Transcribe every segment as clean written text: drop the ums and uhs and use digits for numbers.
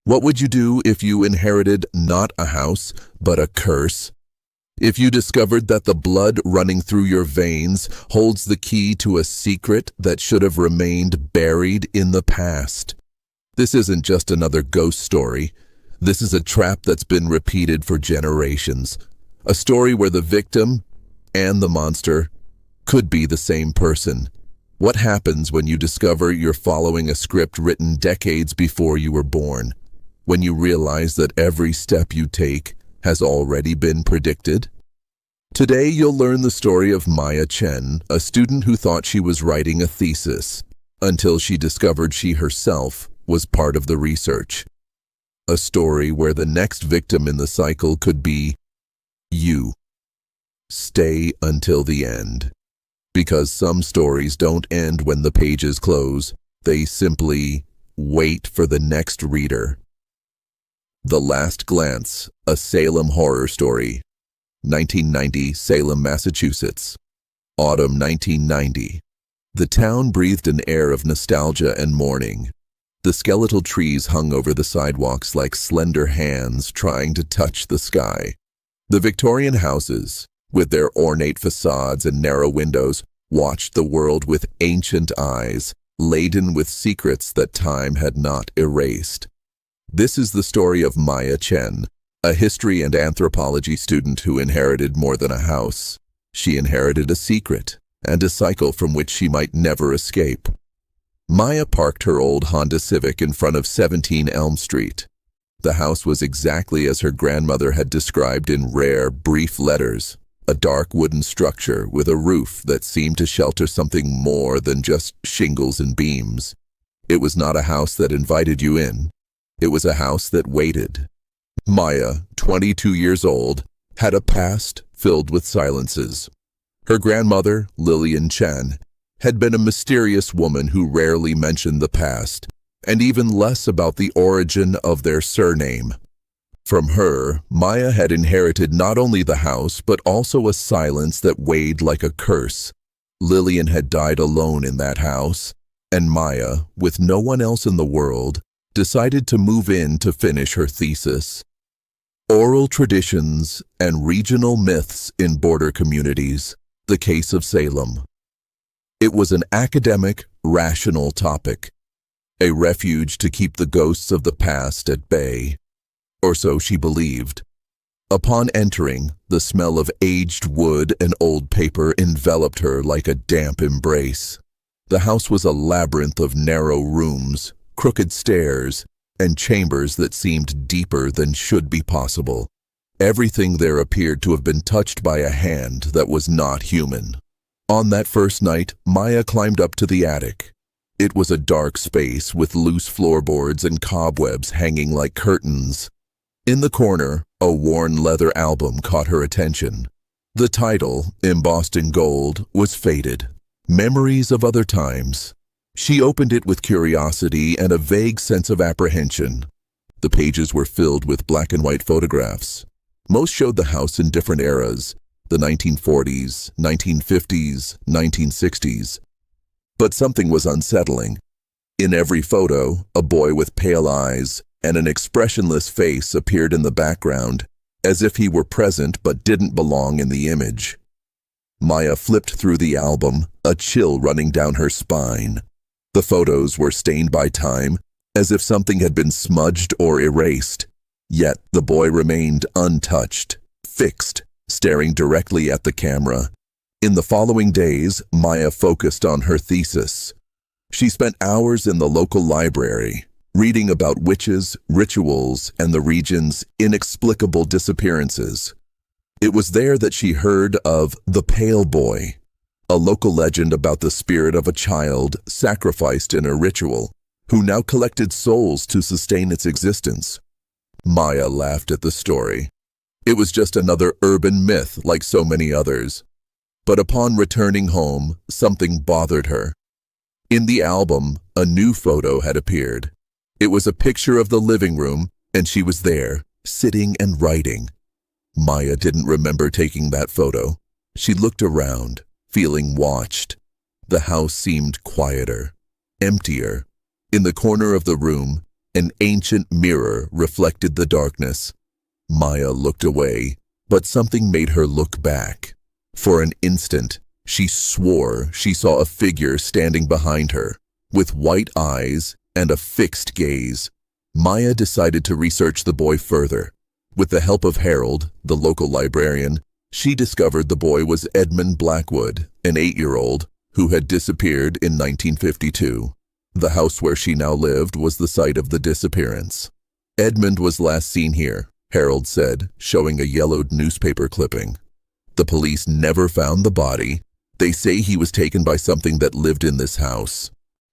What would you do if you inherited not a house, but a curse? If you discovered that the blood running through your veins holds the key to a secret that should have remained buried in the past? This isn't just another ghost story. This is a trap that's been repeated for generations. A story where the victim and the monster could be the same person. What happens when you discover you're following a script written decades before you were born? When you realize that every step you take has already been predicted? Today you'll learn the story of Maya Chen, a student who thought she was writing a thesis, until she discovered she herself was part of the research. A story where the next victim in the cycle could be you. Stay until the end. Because some stories don't end when the pages close, they simply wait for the next reader. The Last Glance, a Salem Horror Story. 1990, Salem, Massachusetts. Autumn 1990. The town breathed an air of nostalgia and mourning. The skeletal trees hung over the sidewalks like slender hands trying to touch the sky. The Victorian houses, with their ornate facades and narrow windows, watched the world with ancient eyes, laden with secrets that time had not erased. This is the story of Maya Chen, a history and anthropology student who inherited more than a house. She inherited a secret and a cycle from which she might never escape. Maya parked her old Honda Civic in front of 17 Elm Street. The house was exactly as her grandmother had described in rare, brief letters. A dark wooden structure with a roof that seemed to shelter something more than just shingles and beams. It was not a house that invited you in. It was a house that waited. Maya, 22 years old, had a past filled with silences. Her grandmother, Lillian Chen, had been a mysterious woman who rarely mentioned the past, and even less about the origin of their surname. From her, Maya had inherited not only the house, but also a silence that weighed like a curse. Lillian had died alone in that house, and Maya, with no one else in the world, decided to move in to finish her thesis. Oral Traditions and Regional Myths in Border Communities, the Case of Salem. It was an academic, rational topic, a refuge to keep the ghosts of the past at bay. Or so she believed. Upon entering, the smell of aged wood and old paper enveloped her like a damp embrace. The house was a labyrinth of narrow rooms, crooked stairs, and chambers that seemed deeper than should be possible. Everything there appeared to have been touched by a hand that was not human. On that first night, Maya climbed up to the attic. It was a dark space with loose floorboards and cobwebs hanging like curtains. In the corner, a worn leather album caught her attention. The title, embossed in gold, was faded. Memories of Other Times. She opened it with curiosity and a vague sense of apprehension. The pages were filled with black and white photographs. Most showed the house in different eras, the 1940s, 1950s, 1960s. But something was unsettling. In every photo, a boy with pale eyes and an expressionless face appeared in the background, as if he were present but didn't belong in the image. Maya flipped through the album, a chill running down her spine. The photos were stained by time, as if something had been smudged or erased. Yet the boy remained untouched, fixed, staring directly at the camera. In the following days, Maya focused on her thesis. She spent hours in the local library, reading about witches, rituals, and the region's inexplicable disappearances. It was there that she heard of the Pale Boy, a local legend about the spirit of a child sacrificed in a ritual, who now collected souls to sustain its existence. Maya laughed at the story. It was just another urban myth like so many others. But upon returning home, something bothered her. In the album, a new photo had appeared. It was a picture of the living room, and she was there, sitting and writing. Maya didn't remember taking that photo. She looked around, feeling watched. The house seemed quieter, emptier. In the corner of the room, An ancient mirror reflected the darkness. Maya looked away, but something made her look back. For an instant, she swore she saw a figure standing behind her, with white eyes and a fixed gaze. Maya decided to research the boy further. With the help of Harold, the local librarian, she discovered the boy was Edmund Blackwood, an 8-year-old, who had disappeared in 1952. The house where she now lived was the site of the disappearance. Edmund was last seen here, Harold said, showing a yellowed newspaper clipping. The police never found the body. They say he was taken by something that lived in this house.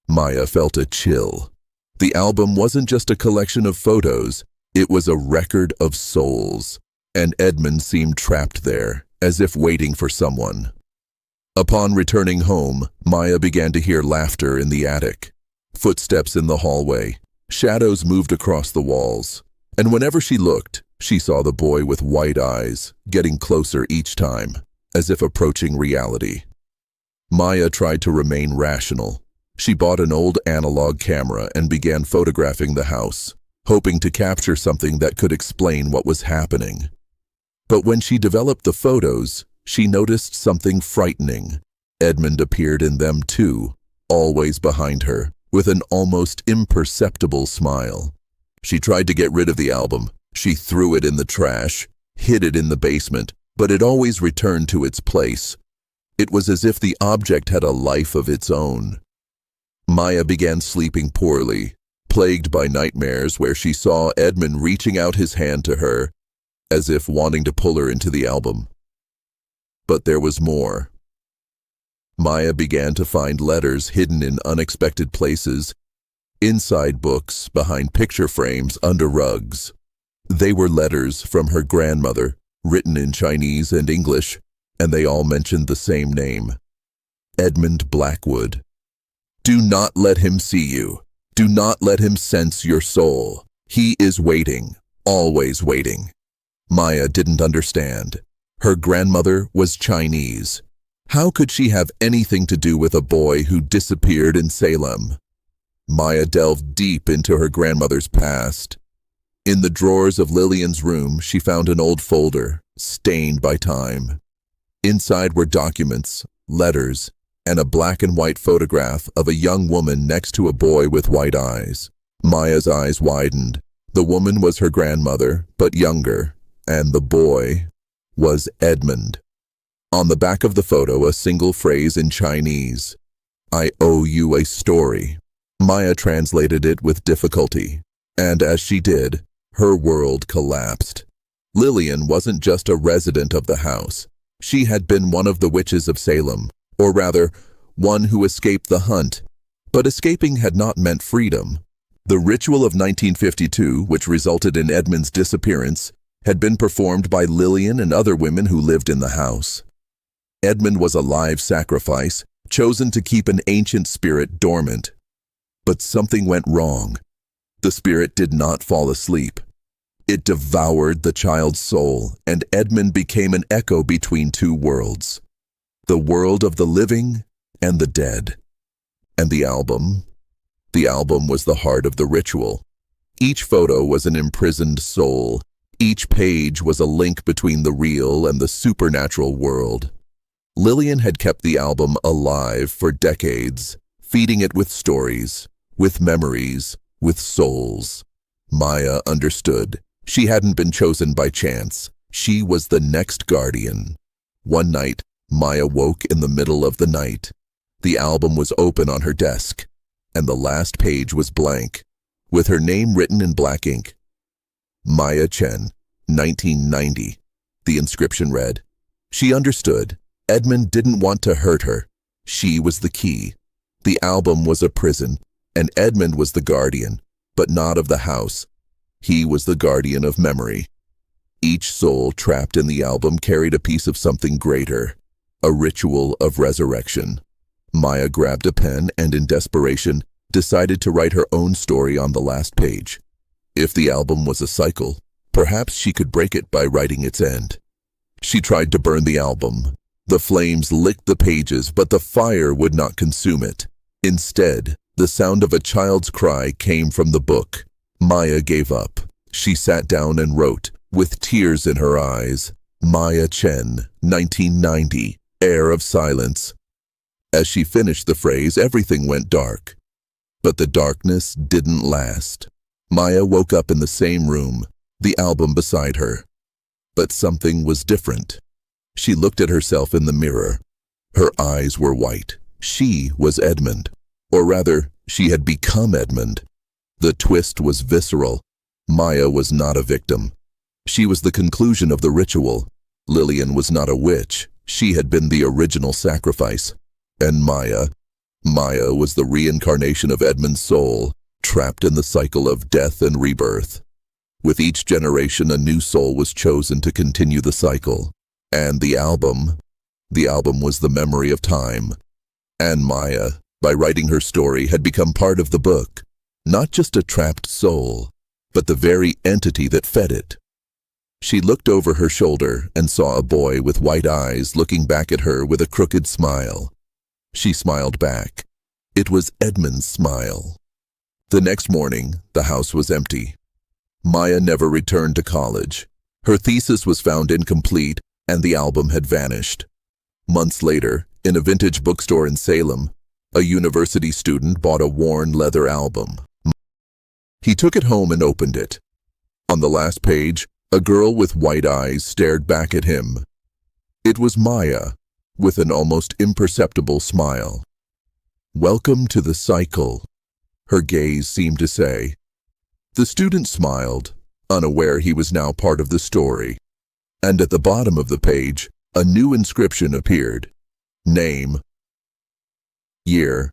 Maya felt a chill. The album wasn't just a collection of photos, it was a record of souls, and Edmund seemed trapped there, as if waiting for someone. Upon returning home, Maya began to hear laughter in the attic. Footsteps in the hallway. Shadows moved across the walls. And whenever she looked, she saw the boy with white eyes, getting closer each time, as if approaching reality. Maya tried to remain rational. She bought an old analog camera and began photographing the house, hoping to capture something that could explain what was happening. But when she developed the photos, she noticed something frightening. Edmund appeared in them too, always behind her, with an almost imperceptible smile. She tried to get rid of the album. She threw it in the trash, hid it in the basement, but it always returned to its place. It was as if the object had a life of its own. Maya began sleeping poorly, plagued by nightmares where she saw Edmund reaching out his hand to her, as if wanting to pull her into the album. But there was more. Maya began to find letters hidden in unexpected places, inside books, behind picture frames, under rugs. They were letters from her grandmother, written in Chinese and English, and they all mentioned the same name, Edmund Blackwood. Do not let him see you. Do not let him sense your soul. He is waiting, always waiting. Maya didn't understand. Her grandmother was Chinese. How could she have anything to do with a boy who disappeared in Salem? Maya delved deep into her grandmother's past. In the drawers of Lillian's room, she found an old folder, stained by time. Inside were documents, letters, and a black and white photograph of a young woman next to a boy with white eyes. Maya's eyes widened. The woman was her grandmother, but younger, and the boy was Edmund. On the back of the photo, a single phrase in Chinese, "I owe you a story." Maya translated it with difficulty, and as she did, her world collapsed. Lillian wasn't just a resident of the house. She had been one of the witches of Salem, or rather, one who escaped the hunt. But escaping had not meant freedom. The ritual of 1952, which resulted in Edmund's disappearance, had been performed by Lillian and other women who lived in the house. Edmund was a live sacrifice, chosen to keep an ancient spirit dormant. But something went wrong. The spirit did not fall asleep. It devoured the child's soul, and Edmund became an echo between two worlds, the world of the living and the dead. And the album? The album was the heart of the ritual. Each photo was an imprisoned soul. Each page was a link between the real and the supernatural world. Lillian had kept the album alive for decades, feeding it with stories, with memories, with souls. Maya understood. She hadn't been chosen by chance. She was the next guardian. One night, Maya woke in the middle of the night. The album was open on her desk, and the last page was blank, with her name written in black ink. Maya Chen, 1990. The inscription read. She understood. Edmund didn't want to hurt her. She was the key. The album was a prison, and Edmund was the guardian, but not of the house. He was the guardian of memory. Each soul trapped in the album carried a piece of something greater, a ritual of resurrection. Maya grabbed a pen and, in desperation, decided to write her own story on the last page. If the album was a cycle, perhaps she could break it by writing its end. She tried to burn the album. The flames licked the pages, but the fire would not consume it. Instead, the sound of a child's cry came from the book. Maya gave up. She sat down and wrote, with tears in her eyes, Maya Chen, 1990, Air of Silence. As she finished the phrase, everything went dark. But the darkness didn't last. Maya woke up in the same room, the album beside her. But something was different. She looked at herself in the mirror. Her eyes were white. She was Edmund. Or rather, she had become Edmund. The twist was visceral. Maya was not a victim. She was the conclusion of the ritual. Lillian was not a witch. She had been the original sacrifice. And Maya was the reincarnation of Edmund's soul, trapped in the cycle of death and rebirth. With each generation, a new soul was chosen to continue the cycle. And the album was the memory of time. And Maya, by writing her story, had become part of the book, not just a trapped soul, but the very entity that fed it. She looked over her shoulder and saw a boy with white eyes looking back at her with a crooked smile. She smiled back. It was Edmund's smile. The next morning, the house was empty. Maya never returned to college. Her thesis was found incomplete, and the album had vanished. Months later, in a vintage bookstore in Salem, a university student bought a worn leather album. He took it home and opened it. On the last page, a girl with white eyes stared back at him. It was Maya, with an almost imperceptible smile. "Welcome to the cycle," her gaze seemed to say. The student smiled, unaware he was now part of the story. And at the bottom of the page, a new inscription appeared. Name, year,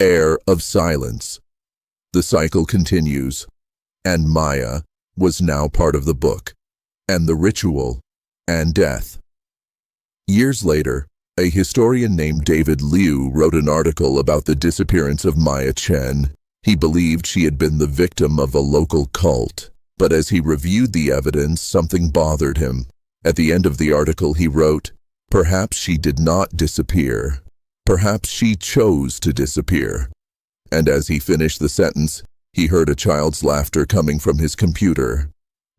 Air of Silence. The cycle continues, and Maya was now part of the book, and the ritual, and death. Years later, a historian named David Liu wrote an article about the disappearance of Maya Chen. He believed she had been the victim of a local cult, but as he reviewed the evidence, something bothered him. At the end of the article, he wrote, "Perhaps she did not disappear. Perhaps she chose to disappear." And as he finished the sentence, he heard a child's laughter coming from his computer.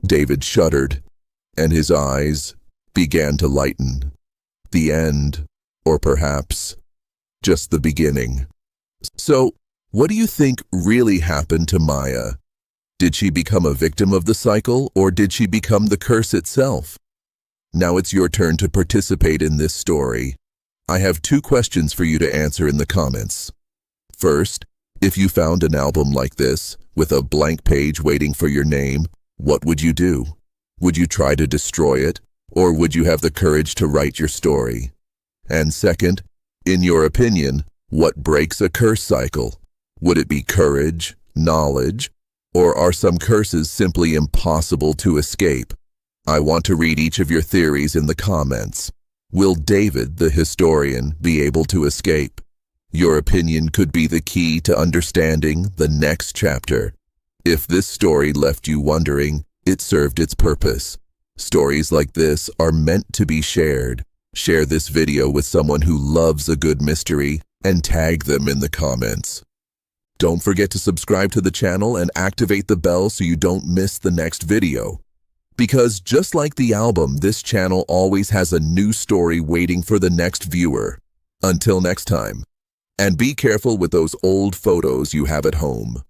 David shuddered, and his eyes began to lighten. The end, or perhaps just the beginning. So, what do you think really happened to Maya? Did she become a victim of the cycle, or did she become the curse itself? Now it's your turn to participate in this story. I have 2 questions for you to answer in the comments. First, if you found an album like this, with a blank page waiting for your name, what would you do? Would you try to destroy it, or would you have the courage to write your story? And second, in your opinion, what breaks a curse cycle? Would it be courage, knowledge, or are some curses simply impossible to escape? I want to read each of your theories in the comments. Will David, the historian, be able to escape? Your opinion could be the key to understanding the next chapter. If this story left you wondering, it served its purpose. Stories like this are meant to be shared. Share this video with someone who loves a good mystery and tag them in the comments. Don't forget to subscribe to the channel and activate the bell so you don't miss the next video. Because just like the album, this channel always has a new story waiting for the next viewer. Until next time. And be careful with those old photos you have at home.